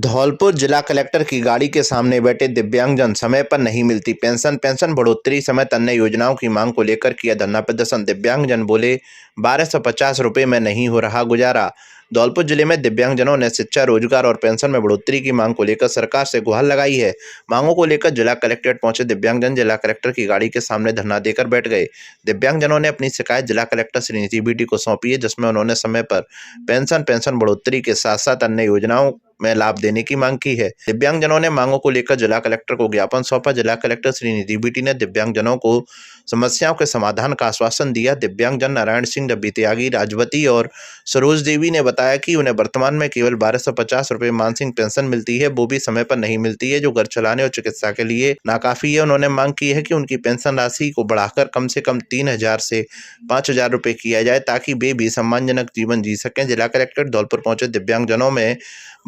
धौलपुर जिला कलेक्टर की गाड़ी के सामने बैठे दिव्यांगजन, समय पर नहीं मिलती पेंशन बढ़ोतरी समेत अन्य योजनाओं की मांग को लेकर किया धरना प्रदर्शन। दिव्यांगजन बोले 1250 रुपये में नहीं हो रहा गुजारा। धौलपुर जिले में दिव्यांगजनों ने शिक्षा, रोजगार और पेंशन में बढ़ोतरी की मांग को लेकर सरकार से गुहार लगाई है। मांगों को लेकर जिला कलेक्ट्रेट पहुंचे दिव्यांगजन जिला कलेक्टर की गाड़ी के सामने धरना देकर बैठ गए। दिव्यांगजनों ने अपनी शिकायत जिला कलेक्टर श्रीनिधि बीटी को सौंपी है, जिसमें उन्होंने समय पर पेंशन बढ़ोतरी के साथ साथ अन्य योजनाओं में लाभ देने की मांग की है। दिव्यांगजनों ने मांगों को लेकर जिला कलेक्टर को ज्ञापन सौंपा। जिला कलेक्टर श्रीनिधि बीटी ने दिव्यांगजनों को समस्याओं के समाधान का आश्वासन दिया। दिव्यांगजन नारायण सिंह, डब्बी त्यागी, राजवती और सरोज देवी ने बताया कि उन्हें वर्तमान में केवल 1250 रुपये मासिक पेंशन मिलती है, वो भी समय पर नहीं मिलती है, जो घर चलाने और चिकित्सा के लिए नाकाफी है। उन्होंने मांग की है कि उनकी पेंशन राशि को बढ़ाकर कम से कम 3000 से 5000 रुपये किया जाए, ताकि वे भी सम्मानजनक जीवन जी सकें। जिला कलेक्टर धौलपुर पहुंचे दिव्यांगजनों में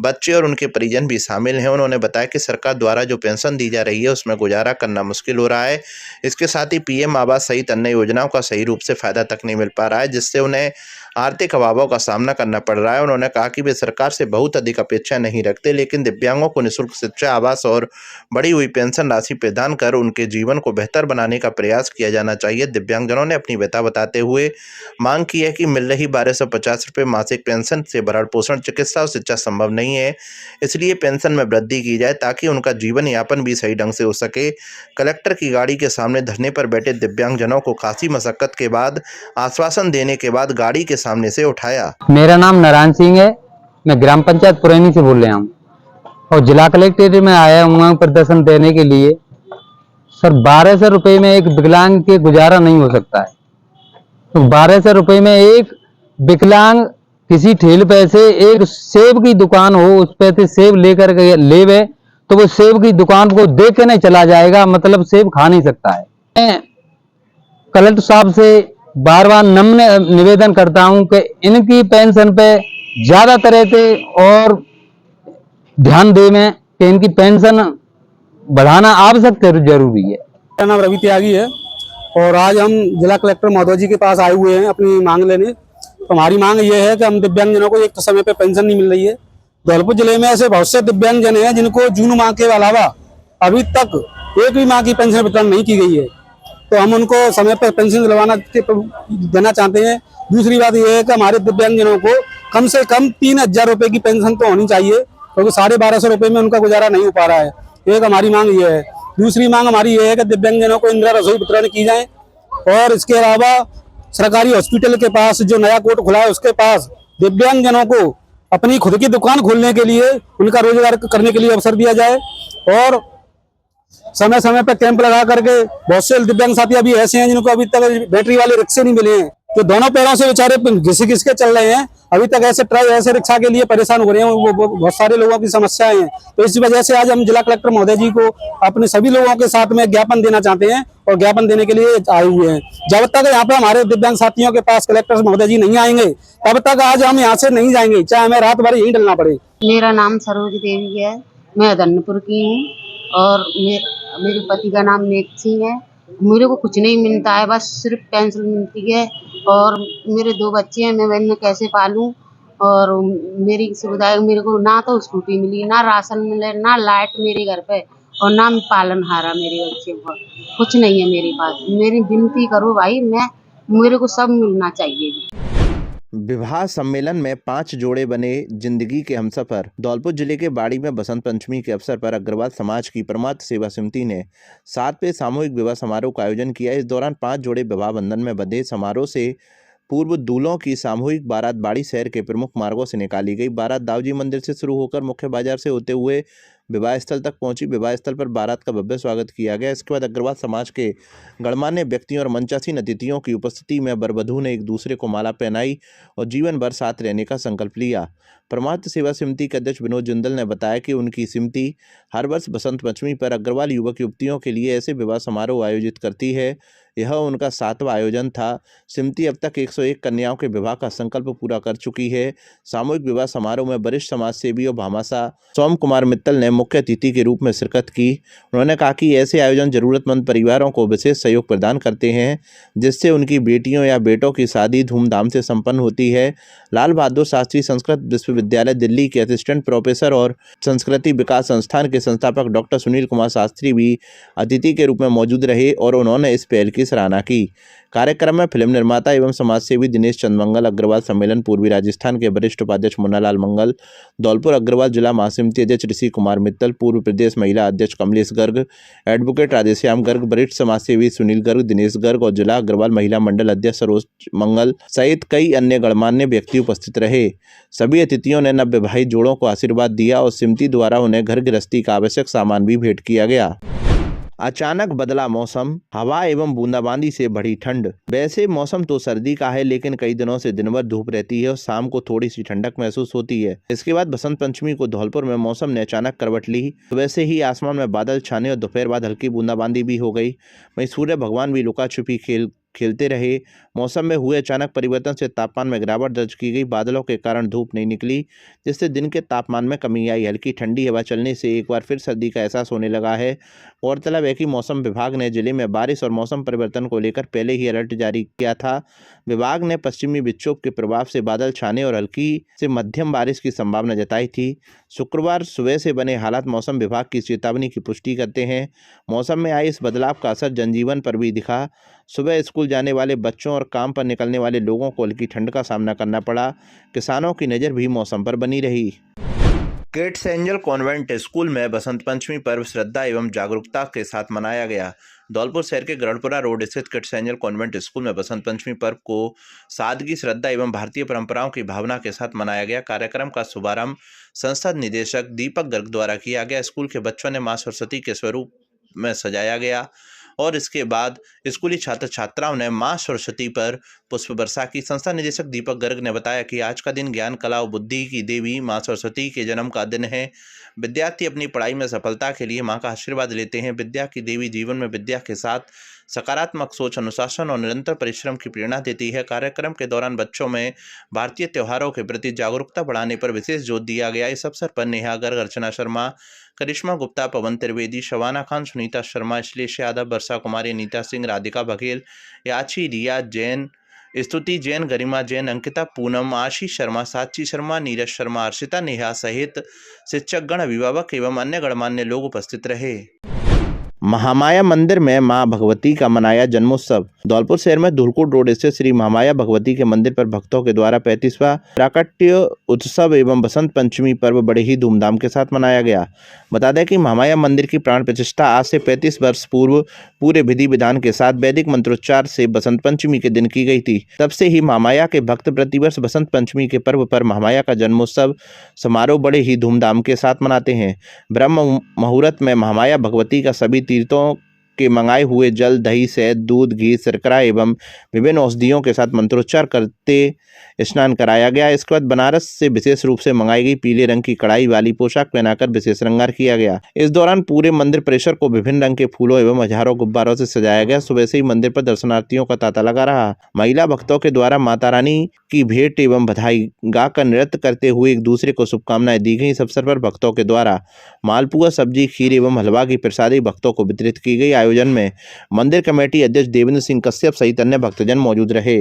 बच्चे और उनके परिजन भी शामिल हैं। उन्होंने बताया कि सरकार द्वारा जो पेंशन दी जा रही है उसमें गुजारा करना मुश्किल हो रहा है। इसके साथ ही पीएम आवास सहित अन्य योजनाओं का सही रूप से फायदा तक नहीं मिल पा रहा है, जिससे उन्हें आर्थिक अभावों का सामना करना पड़ रहा है। उन्होंने कहा कि वे सरकार से बहुत अधिक अपेक्षा नहीं रखते, लेकिन दिव्यांगों को निःशुल्क शिक्षा, आवास और बढ़ी हुई पेंशन राशि प्रदान कर उनके जीवन को बेहतर बनाने का प्रयास किया जाना चाहिए। दिव्यांगजनों ने अपनी व्यथा बताते हुए मांग की है कि मिल रही 1250 रुपये मासिक पेंशन से भरण पोषण, चिकित्सा और शिक्षा संभव नहीं है, इसलिए पेंशन में वृद्धि की जाए ताकि उनका जीवन यापन भी सही ढंग से हो सके। कलेक्टर की गाड़ी के सामने धरने पर बैठे दिव्यांगजनों को काफी मशक्कत के बाद आश्वासन देने के बाद गाड़ी के सामने से उठाया। मेरा नाम नारायण सिंह है, मैं ग्राम पंचायत पुरैनी से बोल रहा हूँ और जिला कलेक्ट्रेट में आया हूँ प्रदर्शन देने के लिए। सर 1200 रुपये में एक विकलांग के गुजारा नहीं हो सकता है। तो 1200 रुपये में एक विकलांग किसी ठेल पे से एक सेब की दुकान हो, उस पे से सेब लेकर के लेवे तो वो सेब की दुकान को देख के नहीं चला जाएगा, मतलब सेब खा नहीं सकता है। मैं कलेक्टर साहब से बार बार नम्र निवेदन करता हूं कि इनकी पेंशन पे ज्यादा तरह से और ध्यान दें कि इनकी पेंशन बढ़ाना आवश्यक जरूरी है। मेरा नाम रवि त्यागी है और आज हम जिला कलेक्टर महोदय जी के पास आए हुए हैं अपनी मांग लेने। तो हमारी मांग ये है कि हम दिव्यांगजनों को एक तो समय पे पेंशन नहीं मिल रही है। धौलपुर जिले में ऐसे बहुत से दिव्यांगजन हैं जिनको जून माह के अलावा अभी तक एक भी माह की पेंशन वितरण नहीं की गई है, तो हम उनको समय पर पेंशन देना चाहते हैं। दूसरी बात यह है कि हमारे दिव्यांगजनों को कम से कम 3000 रुपये की पेंशन तो होनी चाहिए, क्योंकि 1250 रुपये में उनका गुजारा नहीं हो पा रहा है। एक हमारी मांग ये है। दूसरी मांग हमारी ये है कि दिव्यांगजनों को इंदिरा रसोई वितरण की जाए और इसके अलावा सरकारी हॉस्पिटल के पास जो नया कोर्ट खुला है उसके पास दिव्यांगजनों को अपनी खुद की दुकान खोलने के लिए, उनका रोजगार करने के लिए अवसर दिया जाए। और समय समय पर कैंप लगा करके बहुत से दिव्यांग साथी अभी ऐसे हैं जिनको अभी तक बैटरी वाले रिक्शे नहीं मिले हैं, तो दोनों पैरों से बेचारे घिस के चल रहे हैं। अभी तक ऐसे रिक्शा के लिए परेशान हो रहे हैं, वो बहुत सारे लोगों की समस्याएं हैं। तो इस वजह से आज हम जिला कलेक्टर महोदय जी को अपने सभी लोगों के साथ में ज्ञापन देना चाहते हैं और ज्ञापन देने के लिए आए हुए हैं। जब तक यहाँ पे हमारे दिव्यांग साथियों के पास कलेक्टर महोदय जी नहीं आएंगे तब तक आज हम यहाँ से नहीं जाएंगे, चाहे हमें रात भर यहीं डलना पड़े। मेरा नाम सरोज देवी है, मैं धन्यपुर की हूँ और मेरे पति का नाम नेक सिंह है। मेरे को कुछ नहीं मिलता है, बस सिर्फ पेंशन मिलती है और मेरे 2 बच्चे हैं, मैं इन्हें कैसे पालूं। और मेरी सुविधा, मेरे को ना तो स्कूटी मिली, ना राशन मिले, ना लाइट मेरे घर पे और ना पालनहारा मेरे बच्चे को, कुछ नहीं है मेरे पास। मेरी विनती करो भाई, मेरे को सब मिलना चाहिए। विवाह सम्मेलन में 5 जोड़े बने जिंदगी के हमसफर। धौलपुर जिले के बाड़ी में बसंत पंचमी के अवसर पर अग्रवाल समाज की परमार्थ सेवा समिति ने 7वें सामूहिक विवाह समारोह का आयोजन किया। इस दौरान 5 जोड़े विवाह बंधन में बंधे। समारोह से पूर्व दूल्हों की सामूहिक बारात बाड़ी शहर के प्रमुख मार्गों से निकाली गई। बारात दाऊजी मंदिर से शुरू होकर मुख्य बाजार से होते हुए विवाह स्थल तक पहुंची। विवाह स्थल पर बारात का भव्य स्वागत किया गया। इसके बाद अग्रवाल समाज के गणमान्य व्यक्तियों और मंचासीन अतिथियों की उपस्थिति में वर-वधू ने एक दूसरे को माला पहनाई और जीवन भर साथ रहने का संकल्प लिया। परमार्थ सेवा समिति के अध्यक्ष विनोद जिंदल ने बताया कि उनकी समिति हर वर्ष बसंत पंचमी पर अग्रवाल युवक युवतियों के लिए ऐसे विवाह समारोह आयोजित करती है। यह उनका 7वां आयोजन था। सिमती अब तक 101 कन्याओं के विवाह का संकल्प पूरा कर चुकी है। सामूहिक विवाह समारोह में वरिष्ठ समाज सेवी और भामाशाह सोम कुमार मित्तल ने मुख्य अतिथि के रूप में शिरकत की। उन्होंने कहा कि ऐसे आयोजन जरूरतमंद परिवारों को विशेष सहयोग प्रदान करते हैं, जिससे उनकी बेटियों या बेटों की शादी धूमधाम से संपन्न होती है। लाल बहादुर शास्त्री संस्कृत विश्वविद्यालय दिल्ली के असिस्टेंट प्रोफेसर और संस्कृति विकास संस्थान के संस्थापक डॉक्टर सुनील कुमार शास्त्री भी अतिथि के रूप में मौजूद रहे और उन्होंने इस पहल की सराहना की। कार्यक्रम में फिल्म निर्माता एवं समाजसेवी दिनेश चंद मंगल, अग्रवाल सम्मेलन पूर्वी राजस्थान के वरिष्ठ उपाध्यक्ष मुन्नालाल मंगल, धौलपुर अग्रवाल जिला महासमिति अध्यक्ष ऋषि कुमार मित्तल, पूर्व प्रदेश महिला अध्यक्ष कमलेश गर्ग, एडवोकेट राधेश्याम गर्ग, वरिष्ठ समाजसेवी सुनील गर्ग, दिनेश गर्ग और जिला अग्रवाल महिला मंडल अध्यक्ष सरोज मंगल सहित कई अन्य गणमान्य व्यक्ति उपस्थित रहे। सभी अतिथियों ने नवविवाहित जोड़ों को आशीर्वाद दिया और सिमती द्वारा उन्हें घर गृहस्थी का आवश्यक सामान भी भेंट किया गया। अचानक बदला मौसम, हवा एवं बूंदाबांदी से बढ़ी ठंड। वैसे मौसम तो सर्दी का है, लेकिन कई दिनों से दिन भर धूप रहती है और शाम को थोड़ी सी ठंडक महसूस होती है। इसके बाद बसंत पंचमी को धौलपुर में मौसम ने अचानक करवट ली। वैसे ही आसमान में बादल छाने और दोपहर बाद हल्की बूंदाबांदी भी हो गई। वहीं सूर्य भगवान भी लुका छुपी खेलते रहे। मौसम में हुए अचानक परिवर्तन से तापमान में गिरावट दर्ज की गई। बादलों के कारण धूप नहीं निकली, जिससे दिन के तापमान में कमी आई। हल्की ठंडी हवा चलने से एक बार फिर सर्दी का एहसास होने लगा है। गौरतलब है कि मौसम विभाग ने जिले में बारिश और मौसम परिवर्तन को लेकर पहले ही अलर्ट जारी किया था। विभाग ने पश्चिमी विक्षोभ के प्रभाव से बादल छाने और हल्की से मध्यम बारिश की संभावना जताई थी। शुक्रवार सुबह से बने हालात मौसम विभाग की चेतावनी की पुष्टि करते हैं। मौसम में आए इस बदलाव का असर जनजीवन पर भी दिखा। सुबह स्कूल जाने वाले बच्चों और काम पर निकलने वाले लोगों को हल्की ठंड का सामना करना पड़ा। किसानों की नज़र भी मौसम पर बनी रही। किड्स एंजल कॉन्वेंट स्कूल में बसंत पंचमी पर्व श्रद्धा एवं जागरूकता के साथ मनाया गया। धौलपुर शहर के गढ़पुरा रोड स्थित किड्स एंजल कॉन्वेंट स्कूल में बसंत पंचमी पर्व को सादगी, श्रद्धा एवं भारतीय परंपराओं की भावना के साथ मनाया गया। कार्यक्रम का शुभारंभ संस्था निदेशक दीपक गर्ग द्वारा किया गया। स्कूल के बच्चों ने मां सरस्वती के स्वरूप में सजाया गया और इसके बाद स्कूली छात्र छात्राओं ने मां सरस्वती पर पुष्प वर्षा की। संस्था निदेशक दीपक गर्ग ने बताया कि आज का दिन ज्ञान, कला और बुद्धि की देवी मां सरस्वती के जन्म का दिन है। विद्यार्थी अपनी पढ़ाई में सफलता के लिए मां का आशीर्वाद लेते हैं। विद्या की देवी जीवन में विद्या के साथ सकारात्मक सोच, अनुशासन और निरंतर परिश्रम की प्रेरणा देती है। कार्यक्रम के दौरान बच्चों में भारतीय त्योहारों के प्रति जागरूकता बढ़ाने पर विशेष जोर दिया गया। इस अवसर पर नेहा गर्ग, अर्चना शर्मा, करिश्मा गुप्ता, पवन त्रिवेदी, शबाना खान, सुनीता शर्मा, श्लेष यादव, वर्षा कुमारी, नीता सिंह, राधिका बघेल, याची, रिया जैन, स्तुति जैन, गरिमा जैन, अंकिता पूनम, आशीष शर्मा, साची शर्मा, नीरज शर्मा, अर्शिता नेहा सहित शिक्षकगण, अभिभावक एवं अन्य गणमान्य लोग उपस्थित रहे। महामाया मंदिर में मां भगवती का मनाया जन्मोत्सव। धौलपुर शहर में धुलकुट रोड स्थित श्री महामाया भगवती के मंदिर पर भक्तों के द्वारा 35वां प्राकट्य उत्सव एवं बसंत पंचमी पर्व बड़े ही धूमधाम के साथ मनाया गया। बता दें कि महामाया मंदिर की प्राण प्रतिष्ठा आज से 35 वर्ष पूर्व पूरे विधि विधान के साथ वैदिक मंत्रोच्चार से बसंत पंचमी के दिन की गई थी। तब से ही महामाया के भक्त प्रतिवर्ष बसंत पंचमी के पर्व पर महामाया का जन्मोत्सव समारोह बड़े ही धूमधाम के साथ मनाते हैं। ब्रह्म मुहूर्त में महामाया भगवती का सभी तीर्थों के मंगाए हुए जल, दही, शहद, दूध, घी, शर्करा एवं विभिन्न औषधियों के साथ मंत्रोच्चार करते स्नान कराया गया। इसके बाद बनारस से विशेष रूप से मंगाई गई पीले रंग की कढ़ाई वाली पोशाक पहनाकर विशेष श्रृंगार किया गया। इस दौरान पूरे मंदिर परिसर को विभिन्न रंग के फूलों एवं हजारों गुब्बारों से सजाया गया। सुबह से ही मंदिर पर दर्शनार्थियों का तांता लगा रहा। महिला भक्तों के द्वारा माता रानी की भेंट एवं बधाई गाकर नृत्य करते हुए एक दूसरे को शुभकामनाएं दी गई। इस अवसर पर भक्तों के द्वारा मालपुआ, सब्जी, खीर एवं हलवा की प्रसादी भक्तों को वितरित की गई। आयोजन में मंदिर कमेटी अध्यक्ष देवेंद्र सिंह कश्यप सहित अन्य भक्तजन मौजूद रहे।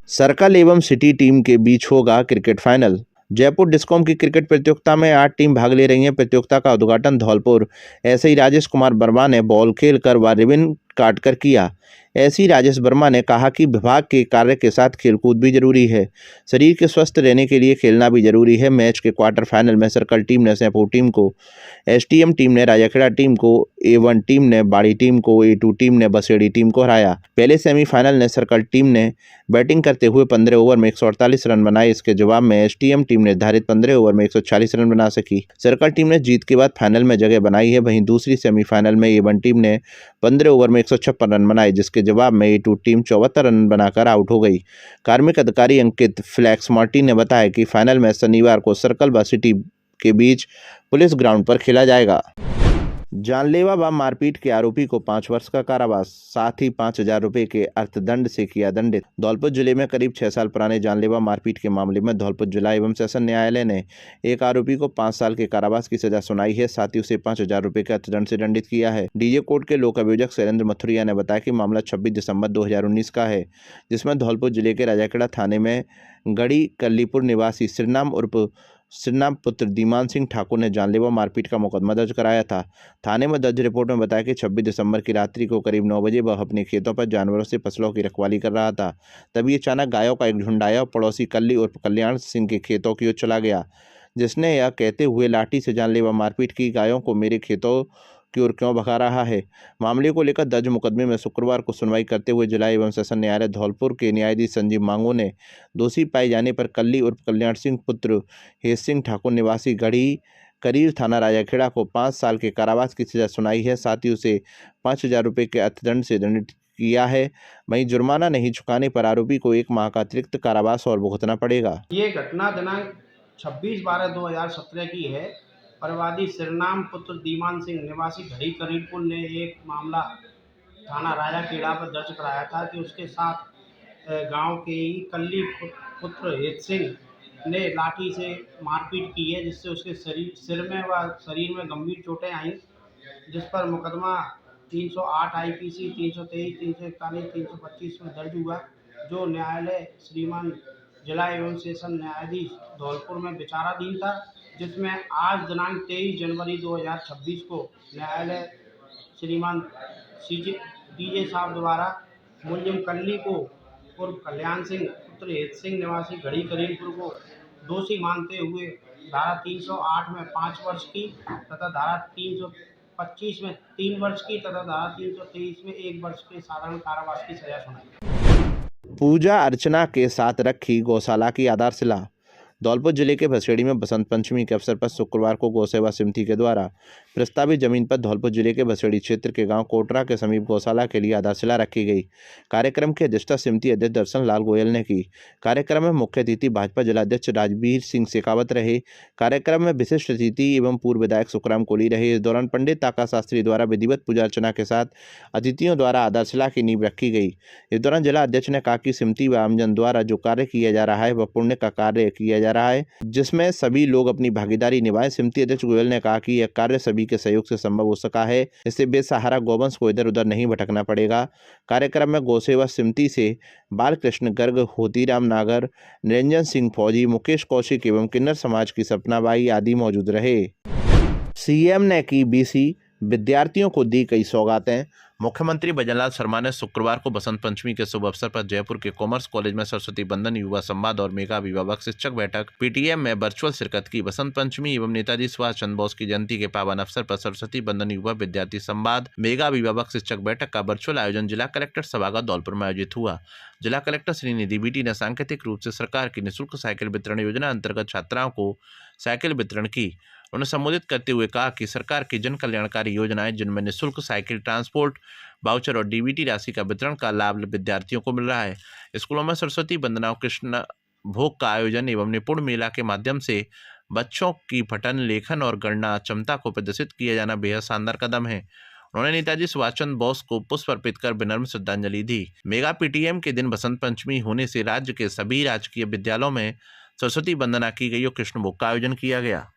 सर्कल एवं सिटी टीम के बीच होगा क्रिकेट फाइनल। जयपुर डिस्कॉम की क्रिकेट प्रतियोगिता में 8 टीम भाग ले रही हैं। प्रतियोगिता का उद्घाटन धौलपुर ऐसे ही राजेश कुमार वर्मा ने बॉल खेलकर व रिबन काटकर किया। ऐसी राजेश वर्मा ने कहा कि विभाग के कार्य के साथ खेलकूद भी जरूरी है। शरीर के स्वस्थ रहने के लिए खेलना भी जरूरी है। मैच के क्वार्टर फाइनल में सर्कल टीम ने सैंपू टीम को, एसटीएम टीम ने राजाखेड़ा टीम को, A1 टीम ने बाड़ी टीम को, A2 टीम ने बसेड़ी टीम को हराया। पहले सेमीफाइनल ने सर्कल टीम ने बैटिंग करते हुए 15 ओवर में 148 रन बनाए। इसके जवाब में एसटीएम टीम निर्धारित 15 ओवर में 140 रन बना सकी। सर्कल टीम ने जीत के बाद फाइनल में जगह बनाई है। वहीं दूसरी सेमीफाइनल में A1 टीम ने 15 ओवर में 156 रन बनाए, जिसके जवाब में A2 टीम 74 रन बनाकर आउट हो गई। कार्मिक अधिकारी अंकित फ्लैक्स मार्टिन ने बताया कि फाइनल मैच शनिवार को सर्कल व सिटी के बीच पुलिस ग्राउंड पर खेला जाएगा। जानलेवा व मारपीट के आरोपी को 5 वर्ष का कारावास, साथ ही 5,000 रुपए के अर्थदंड से किया दंडित। धौलपुर जिले में करीब 6 साल पुराने जानलेवा मारपीट के मामले में धौलपुर जिला एवं सेशन न्यायालय ने एक आरोपी को 5 साल के कारावास की सजा सुनाई है, साथ ही उसे 5,000 रुपए के अर्थदंड से दंडित किया है। डीजे कोर्ट के लोक अभियोजक शैलेंद्र मथुरिया ने बताया कि मामला 26 दिसंबर 2019 का है, जिसमें धौलपुर जिले के राजाखेड़ा थाने में गढ़ी कल्लीपुर निवासी श्रीनाम पुत्र दीमान सिंह ठाकुर ने जानलेवा मारपीट का मुकदमा दर्ज कराया था। थाने में दर्ज रिपोर्ट में बताया कि 26 दिसंबर की रात्रि को करीब 9 बजे वह अपने खेतों पर जानवरों से फसलों की रखवाली कर रहा था। तभी अचानक गायों का एक झुंड आया और पड़ोसी कल्ली उर्फ कल्याण सिंह के खेतों की ओर चला गया, जिसने यह कहते हुए लाठी से जानलेवा मारपीट की, गायों को मेरे खेतों की ओर क्यों भगा रहा है। मामले को लेकर दर्ज मुकदमे में शुक्रवार को सुनवाई करते हुए जिला एवं सेशन न्यायालय धौलपुर के न्यायाधीश संजीव मांगो ने दोषी पाए जाने पर कल्ली उर्फ कल्याण सिंह पुत्र हेत सिंह ठाकुर निवासी गढ़ी करीर थाना राजाखेड़ा को 5 साल के कारावास की सजा सुनाई है, साथ ही उसे 5,000 रुपये के अर्थदंड से दंडित किया है। वहीं जुर्माना नहीं चुकाने पर आरोपी को 1 माह का अतिरिक्त कारावास और भुगतना पड़ेगा। ये घटना दिनांक 26/12/2017 की है। परिवादी श्रीनाम पुत्र दीमान सिंह निवासी घड़ी करीरपुर ने एक मामला थाना राजाखेड़ा पर दर्ज कराया था कि उसके साथ गांव के ही कल्ली पुत्र हेत सिंह ने लाठी से मारपीट की है, जिससे उसके सिर में व शरीर में गंभीर चोटें आईं, जिस पर मुकदमा 308 IPC 323, 341, 325 में दर्ज हुआ, जो न्यायालय श्रीमान जिला एवं सेशन न्यायाधीश धौलपुर में विचाराधीन था, जिसमें आज दिनांक 23 जनवरी 2026 को न्यायालय श्रीमान डीजे साहब द्वारा मुलजिम कल्ली को उर्फ कल्याण सिंह पुत्र हेत सिंह निवासी घड़ी करीमपुर को दोषी मानते हुए धारा 308 में 5 वर्ष की तथा धारा 325 में 3 वर्ष की तथा धारा 323 में 1 वर्ष के साधारण कारावास की सजा सुनाई। पूजा अर्चना के साथ रखी गौशाला की आधारशिला। धौलपुर जिले के भसेड़ी में बसंत पंचमी के अवसर पर शुक्रवार को गौसेवा समिति के द्वारा प्रस्तावित जमीन पर धौलपुर जिले के भसेड़ी क्षेत्र के गांव कोटरा के समीप गौशाला के लिए आधारशिला रखी गई। कार्यक्रम की अध्यक्षता समिति अध्यक्ष दर्शन लाल गोयल ने की। कार्यक्रम में मुख्य अतिथि भाजपा जिलाध्यक्ष राजवीर सिंह शेखावत रहे। कार्यक्रम में विशिष्ट अतिथि एवं पूर्व विधायक सुखराम कोली रहे। इस दौरान पंडित ताका शास्त्री द्वारा विधिवत पूजा अर्चना के साथ अतिथियों द्वारा आधारशिला की नींव रखी गई। इस दौरान जिला अध्यक्ष ने कहा कि समिति व आमजन द्वारा जो कार्य किया जा रहा है वह पुण्य का कार्य किया जा रहा है, जिसमें सभी लोग अपनी भागीदारी निभाएं। समिति अध्यक्ष गोयल ने कहा कि यह कार्य सभी के सहयोग से संभव हो सका है, इससे बेसहारा गौवंश को इधर उधर नहीं भटकना पड़ेगा। कार्यक्रम में गौसेवा समिति से बालकृष्ण गर्ग, होतीराम नागर, निरंजन सिंह फौजी, मुकेश कौशिक एवं किन्नर समाज की सपनाबाई आदि मौजूद रहे। सीएम ने की BC विद्यार्थियों को दी कई सौगातें। मुख्यमंत्री भजनलाल शर्मा ने शुक्रवार को बसंत पंचमी के शुभ अवसर पर जयपुर के कॉमर्स कॉलेज में सरस्वती बंदन, युवा संवाद और मेगा अभिभावक शिक्षक बैठक PTM में वर्चुअल शिरकत की। बसंत पंचमी एवं नेताजी सुभाष चंद्र बोस की जयंती के पावन अवसर पर सरस्वती बंदन, युवा विद्यार्थी संवाद, मेगा अभिभावक शिक्षक बैठक का वर्चुअल आयोजन जिला कलेक्टर सभागार धौलपुर में आयोजित हुआ। जिला कलेक्टर श्री निधि बीटी ने सांकेतिक रूप से सरकार की निःशुल्क साइकिल वितरण योजना अंतर्गत छात्राओं को साइकिल वितरण की। उन्हें संबोधित करते हुए कहा कि सरकार की जन कल्याणकारी योजनाएं, जिनमें निःशुल्क साइकिल, ट्रांसपोर्ट वाउचर और DBT राशि का वितरण का लाभ विद्यार्थियों को मिल रहा है। स्कूलों में सरस्वती वंदना, कृष्ण भोग का आयोजन एवं निपुण मेला के माध्यम से बच्चों की पठन, लेखन और गणना क्षमता को प्रदर्शित किया जाना बेहद शानदार कदम है। उन्होंने नेताजी सुभाष चंद्र बोस को पुष्प अर्पित कर विनम्र श्रद्धांजलि दी। मेगा PTM के दिन बसंत पंचमी होने से राज्य के सभी राजकीय विद्यालयों में सरस्वती वंदना की गई और कृष्ण भोग का आयोजन किया गया।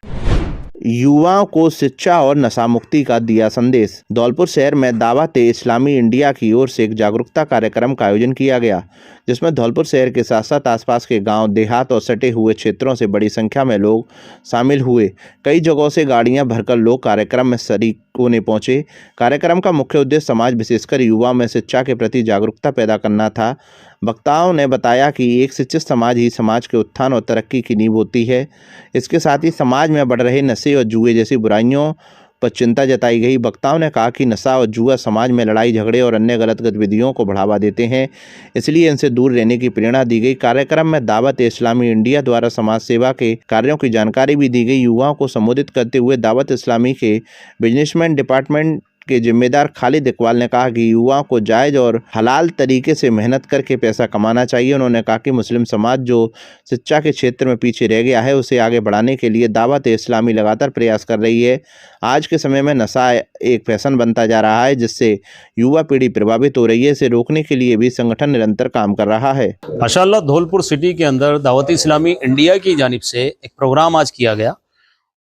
युवाओं को शिक्षा और नशा मुक्ति का दिया संदेश। धौलपुर शहर में दावत-ए-इस्लामी इंडिया की ओर से एक जागरूकता कार्यक्रम का आयोजन किया गया, जिसमें धौलपुर शहर के साथ साथ आसपास के गांव, देहात और सटे हुए क्षेत्रों से बड़ी संख्या में लोग शामिल हुए। कई जगहों से गाड़ियां भरकर लोग कार्यक्रम में शरीक होने पहुंचे। कार्यक्रम का मुख्य उद्देश्य समाज, विशेषकर युवा में शिक्षा के प्रति जागरूकता पैदा करना था। वक्ताओं ने बताया कि एक शिक्षित समाज ही समाज के उत्थान और तरक्की की नींव होती है। इसके साथ ही समाज में बढ़ रहे नशे और जुए जैसी बुराइयों पर चिंता जताई गई। वक्ताओं ने कहा कि नशा और जुआ समाज में लड़ाई झगड़े और अन्य गलत गतिविधियों को बढ़ावा देते हैं, इसलिए इनसे दूर रहने की प्रेरणा दी गई। कार्यक्रम में दावत-ए-इस्लामी इंडिया द्वारा समाज सेवा के कार्यों की जानकारी भी दी गई। युवाओं को संबोधित करते हुए दावत इस्लामी के बिजनेसमैन डिपार्टमेंट के जिम्मेदार खालिद इकबाल ने कहा कि युवाओं को जायज़ और हलाल तरीके से मेहनत करके पैसा कमाना चाहिए। उन्होंने कहा कि मुस्लिम समाज जो शिक्षा के क्षेत्र में पीछे रह गया है उसे आगे बढ़ाने के लिए दावत इस्लामी लगातार प्रयास कर रही है। आज के समय में नशा एक फैशन बनता जा रहा है जिससे युवा पीढ़ी प्रभावित हो रही है। इसे रोकने के लिए भी संगठन निरंतर काम कर रहा है। माशाअल्लाह धौलपुर सिटी के अंदर दावत इस्लामी इंडिया की जानिब से एक प्रोग्राम आज किया गया।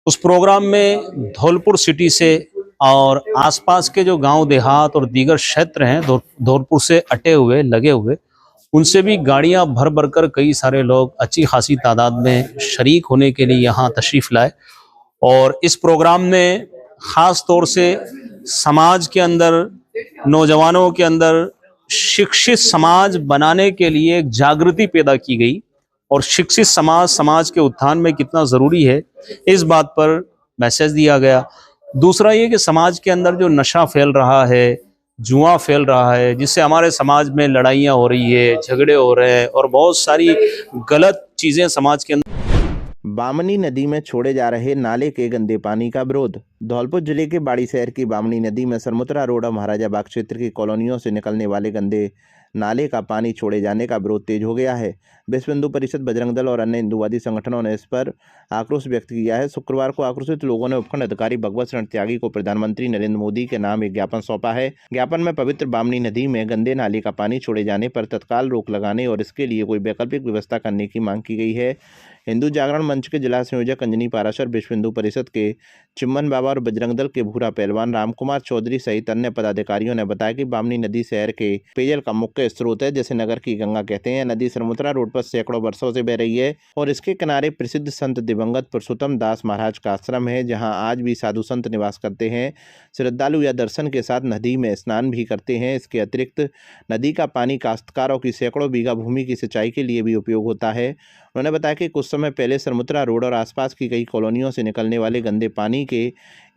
उस प्रोग्राम में धौलपुर सिटी से और आसपास के जो गांव देहात और दीगर क्षेत्र हैं धौलपुर से अटे हुए लगे हुए, उनसे भी गाड़ियां भर भर कर कई सारे लोग अच्छी खासी तादाद में शरीक होने के लिए यहाँ तशरीफ़ लाए। और इस प्रोग्राम में ख़ास तौर से समाज के अंदर, नौजवानों के अंदर शिक्षित समाज बनाने के लिए एक जागृति पैदा की गई और शिक्षित समाज के उत्थान में कितना ज़रूरी है इस बात पर मैसेज दिया गया। दूसरा ये कि समाज के अंदर जो नशा फैल रहा है, जुआ फैल रहा है, जिससे हमारे समाज में लड़ाइयाँ हो रही है, झगड़े हो रहे हैं और बहुत सारी गलत चीज़ें समाज के अंदर। बामनी नदी में छोड़े जा रहे नाले के गंदे पानी का विरोध। धौलपुर जिले के बाड़ी शहर की बामनी नदी में सरमुत्रा रोड और महाराजा बाग क्षेत्र की कॉलोनियों से निकलने वाले गंदे नाले का पानी छोड़े जाने का विरोध तेज हो गया है। विश्व हिंदू परिषद, बजरंग दल और अन्य हिंदूवादी संगठनों ने इस पर आक्रोश व्यक्त किया है। शुक्रवार को आक्रोशित लोगों ने उपखंड अधिकारी भगवत शरण त्यागी को प्रधानमंत्री नरेंद्र मोदी के नाम एक ज्ञापन सौंपा है। ज्ञापन में पवित्र बामनी नदी में गंदे नाले का पानी छोड़े जाने पर तत्काल रोक लगाने और इसके लिए कोई वैकल्पिक व्यवस्था करने की मांग की गई है। हिंदू जागरण मंच के जिला संयोजक अंजनी पाराशर, विश्व हिंदू परिषद के चिम्मन बाबा और बजरंग दल के भूरा पहलवान रामकुमार चौधरी सहित अन्य पदाधिकारियों ने बताया कि बामनी नदी शहर के पेयजल का मुख्य स्रोत है, जिसे नगर की गंगा कहते हैं। नदी सरमुत्रा रोड पर सैकड़ों वर्षों से बह रही है और इसके किनारे प्रसिद्ध संत दिवंगत पुरुषोत्तम दास महाराज का आश्रम है, जहां आज भी साधु संत निवास करते हैं। श्रद्धालु या दर्शन के साथ नदी में स्नान भी करते हैं। इसके अतिरिक्त नदी का पानी काश्तकारों की सैकड़ों बीघा भूमि की सिंचाई के लिए भी उपयोग होता है। उन्होंने बताया कि कुछ समय पहले सरमुत्रा रोड और आसपास की कई कॉलोनियों से निकलने वाले गंदे पानी के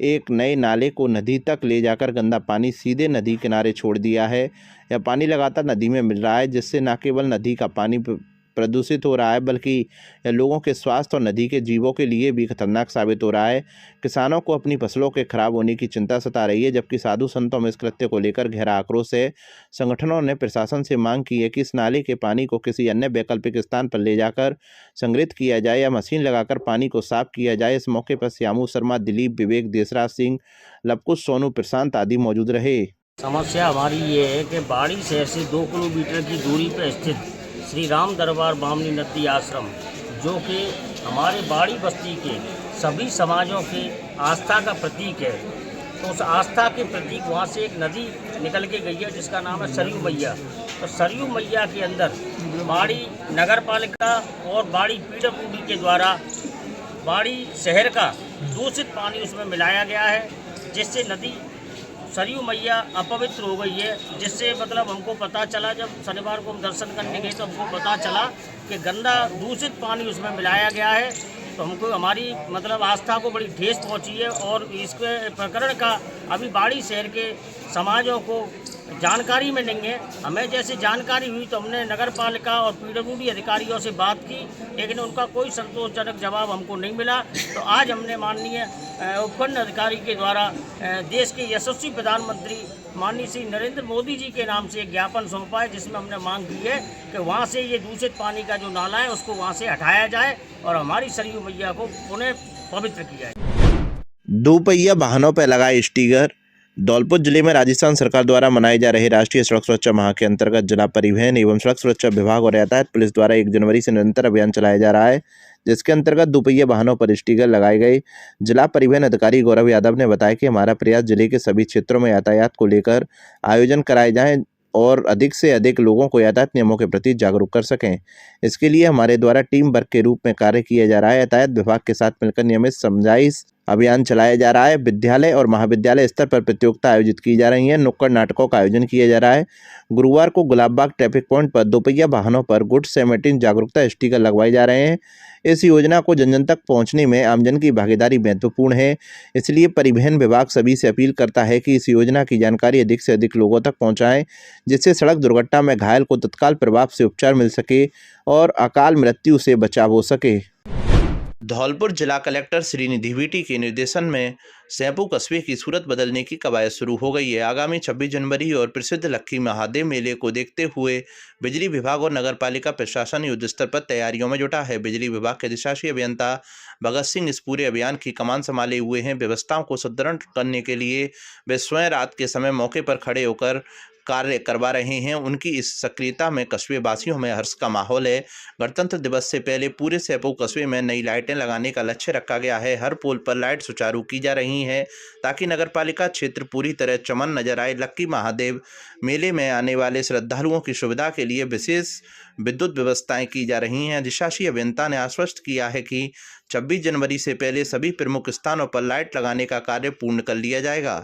एक नए नाले को नदी तक ले जाकर गंदा पानी सीधे नदी किनारे छोड़ दिया है। यह पानी लगातार नदी में मिल रहा है, जिससे न केवल नदी का पानी प्रदूषित हो रहा है बल्कि यह लोगों के स्वास्थ्य और नदी के जीवों के लिए भी खतरनाक साबित हो रहा है। किसानों को अपनी फसलों के खराब होने की चिंता सता रही है, जबकि साधु संतों में इस कृत्य को लेकर गहरा आक्रोश है। संगठनों ने प्रशासन से मांग की है कि इस नाले के पानी को किसी अन्य वैकल्पिक स्थान पर ले जाकर संग्रहित किया जाए या मशीन लगाकर पानी को साफ किया जाए। इस मौके पर श्यामू शर्मा, दिलीप, विवेक, देसराज सिंह, लवकुश, सोनू, प्रशांत आदि मौजूद रहे। समस्या हमारी ये है कि बाड़ी शहर से 2 किलोमीटर की दूरी पर स्थित श्री राम दरबार बामनी नदी आश्रम, जो कि हमारे बाड़ी बस्ती के सभी समाजों के आस्था का प्रतीक है, तो उस आस्था के प्रतीक वहाँ से एक नदी निकल के गई है जिसका नाम है सरयू मैया। तो सरयू मैया के अंदर बाड़ी नगर पालिका और बाड़ी पीडब्ल्यूडी के द्वारा बाड़ी शहर का दूषित पानी उसमें मिलाया गया है, जिससे नदी सरयू मैया अपवित्र हो गई है। जिससे मतलब हमको पता चला, जब शनिवार को हम दर्शन करने गए तो हमको पता चला कि गंदा दूषित पानी उसमें मिलाया गया है। तो हमको हमारी मतलब आस्था को बड़ी ठेस पहुंची है और इसके प्रकरण का अभी बाड़ी शहर के समाजों को जानकारी में नहीं है। हमें जैसे जानकारी हुई तो हमने नगर पालिका और पीडब्ल्यूडी अधिकारियों से बात की, लेकिन उनका कोई संतोषजनक जवाब हमको नहीं मिला। तो आज हमने माननीय उपखंड अधिकारी के द्वारा देश के यशस्वी प्रधानमंत्री माननीय श्री नरेंद्र मोदी जी के नाम से एक ज्ञापन सौंपा है, जिसमें हमने मांग की है कि वहाँ से ये दूषित पानी का जो नाला है उसको वहाँ से हटाया जाए और हमारी सरयू मैया को पुनः पवित्र किया जाए। दोपहिया वाहनों पर लगाए स्टिकर। धौलपुर जिले में राजस्थान सरकार द्वारा मनाए जा रहे राष्ट्रीय सड़क सुरक्षा माह के अंतर्गत जिला परिवहन एवं सड़क सुरक्षा विभाग और यातायात पुलिस द्वारा 1 जनवरी से निरंतर अभियान चलाया जा रहा है, जिसके अंतर्गत दोपहिया वाहनों पर स्टिकर लगाए गए। जिला परिवहन अधिकारी गौरव यादव ने बताया कि हमारा प्रयास जिले के सभी क्षेत्रों में यातायात को लेकर आयोजन कराए जाएं और अधिक से अधिक लोगों को यातायात नियमों के प्रति जागरूक कर सकें। इसके लिए हमारे द्वारा टीम वर्क के रूप में कार्य किया जा रहा है। यातायात विभाग के साथ मिलकर नियमित समझाइश अभियान चलाया जा रहा है। विद्यालय और महाविद्यालय स्तर पर प्रतियोगिता आयोजित की जा रही है। नुक्कड़ नाटकों का आयोजन किया जा रहा है। गुरुवार को गुलाबबाग ट्रैफिक पॉइंट पर दोपहिया वाहनों पर गुड सैमरिटन जागरूकता स्टिकर लगवाए जा रहे हैं। इस योजना को जन जन तक पहुंचने में आमजन की भागीदारी महत्वपूर्ण है, इसलिए परिवहन विभाग सभी से अपील करता है कि इस योजना की जानकारी अधिक से अधिक लोगों तक पहुंचाएं, जिससे सड़क दुर्घटना में घायल को तत्काल प्रभाव से उपचार मिल सके और अकाल मृत्यु से बचाव हो सके। धौलपुर जिला कलेक्टर श्रीनिधि वीटी के निर्देशन में सैंपू कस्बे की सूरत बदलने की कवायद शुरू हो गई है। आगामी 26 जनवरी और प्रसिद्ध लक्की महादेव मेले को देखते हुए बिजली विभाग और नगर पालिका प्रशासन युद्ध स्तर पर तैयारियों में जुटा है। बिजली विभाग के अधिशासी अभियंता भगत सिंह इस पूरे अभियान की कमान संभाले हुए हैं। व्यवस्थाओं को सुदृढ़ करने के लिए वे स्वयं रात के समय मौके पर खड़े होकर कार्य करवा रहे हैं। उनकी इस सक्रियता में कस्बे वासियों में हर्ष का माहौल है। गणतंत्र दिवस से पहले पूरे सैंपू कस्बे में नई लाइटें लगाने का लक्ष्य रखा गया है। हर पोल पर लाइट सुचारू की जा रही है ताकि नगरपालिका क्षेत्र पूरी तरह चमन नजर आए। लक्की महादेव मेले में आने वाले श्रद्धालुओं की सुविधा के लिए विशेष विद्युत व्यवस्थाएं की जा रही हैं। अधिशासी अभियंता ने आश्वस्त किया है कि 26 जनवरी से पहले सभी प्रमुख स्थानों पर लाइट लगाने का कार्य पूर्ण कर लिया जाएगा।